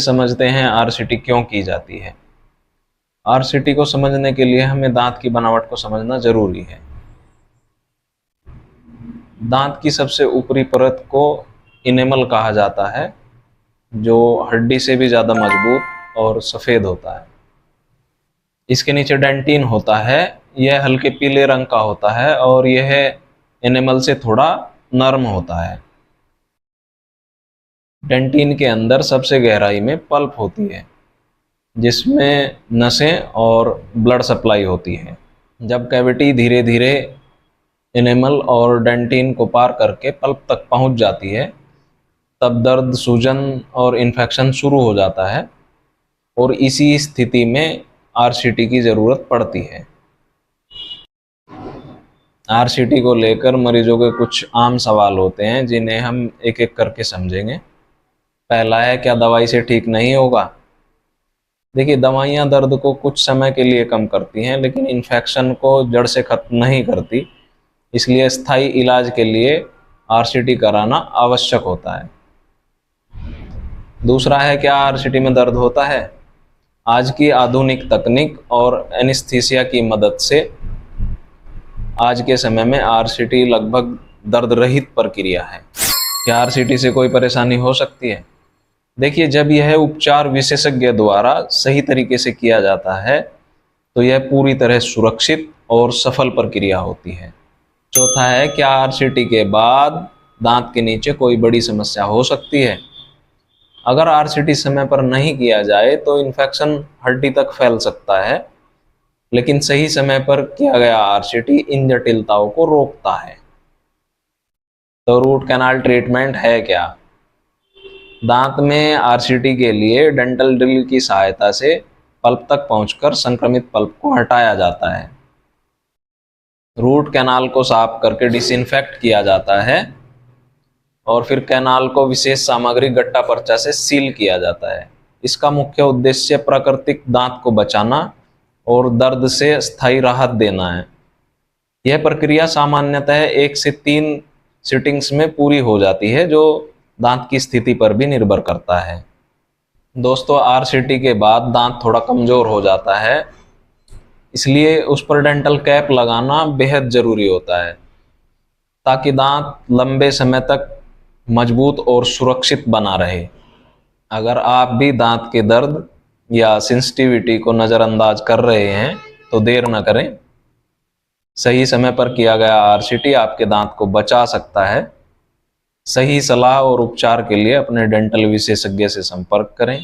समझते हैं आरसीटी क्यों की जाती है। आरसीटी को समझने के लिए हमें दांत की बनावट को समझना जरूरी है। दांत की सबसे ऊपरी परत को इनेमल कहा जाता है, जो हड्डी से भी ज्यादा मजबूत और सफेद होता है। इसके नीचे डेंटिन होता है, यह हल्के पीले रंग का होता है और यह एनिमल से थोड़ा नरम होता है। डेंटिन के अंदर सबसे गहराई में पल्प होती है, जिसमें नसें और ब्लड सप्लाई होती है। जब कैविटी धीरे धीरे एनिमल और डेंटिन को पार करके पल्प तक पहुंच जाती है, तब दर्द, सूजन और इन्फेक्शन शुरू हो जाता है और इसी स्थिति में आरसीटी की ज़रूरत पड़ती है। आरसीटी को लेकर मरीजों के कुछ आम सवाल होते हैं, जिन्हें हम एक एक करके समझेंगे। पहला है, क्या दवाई से ठीक नहीं होगा? देखिए, दवाइयाँ दर्द को कुछ समय के लिए कम करती हैं, लेकिन इन्फेक्शन को जड़ से खत्म नहीं करती। इसलिए स्थायी इलाज के लिए आरसीटी कराना आवश्यक होता है। दूसरा है, क्या आरसीटी में दर्द होता है? आज की आधुनिक तकनीक और एनेस्थीसिया की मदद से आज के समय में आरसीटी लगभग दर्द रहित प्रक्रिया है। क्या आरसीटी से कोई परेशानी हो सकती है? देखिए, जब यह उपचार विशेषज्ञ द्वारा सही तरीके से किया जाता है तो यह पूरी तरह सुरक्षित और सफल प्रक्रिया होती है। चौथा है, क्या आरसीटी के बाद दांत के नीचे कोई बड़ी समस्या हो सकती है? अगर आरसीटी समय पर नहीं किया जाए तो इन्फेक्शन हड्डी तक फैल सकता है, लेकिन सही समय पर किया गया आरसीटी इन जटिलताओं को रोकता है। तो रूट कैनाल ट्रीटमेंट है क्या? दांत में आरसीटी के लिए डेंटल ड्रिल की सहायता से पल्प तक पहुंचकर संक्रमित पल्प को हटाया जाता है। रूट कैनाल को साफ करके डिसइंफेक्ट किया जाता है और फिर कैनाल को विशेष सामग्री गट्टा पर्चा से सील किया जाता है। इसका मुख्य उद्देश्य प्राकृतिक दांत को बचाना और दर्द से स्थायी राहत देना है। यह प्रक्रिया सामान्यतः 1 से 3 सिटिंग्स में पूरी हो जाती है, जो दांत की स्थिति पर भी निर्भर करता है। दोस्तों, आरसीटी के बाद दांत थोड़ा कमजोर हो जाता है, इसलिए उस पर डेंटल कैप लगाना बेहद जरूरी होता है, ताकि दांत लंबे समय तक मजबूत और सुरक्षित बना रहे। अगर आप भी दांत के दर्द या सेंसिटिविटी को नज़रअंदाज कर रहे हैं तो देर न करें। सही समय पर किया गया आरसीटी आपके दांत को बचा सकता है। सही सलाह और उपचार के लिए अपने डेंटल विशेषज्ञ से संपर्क करें।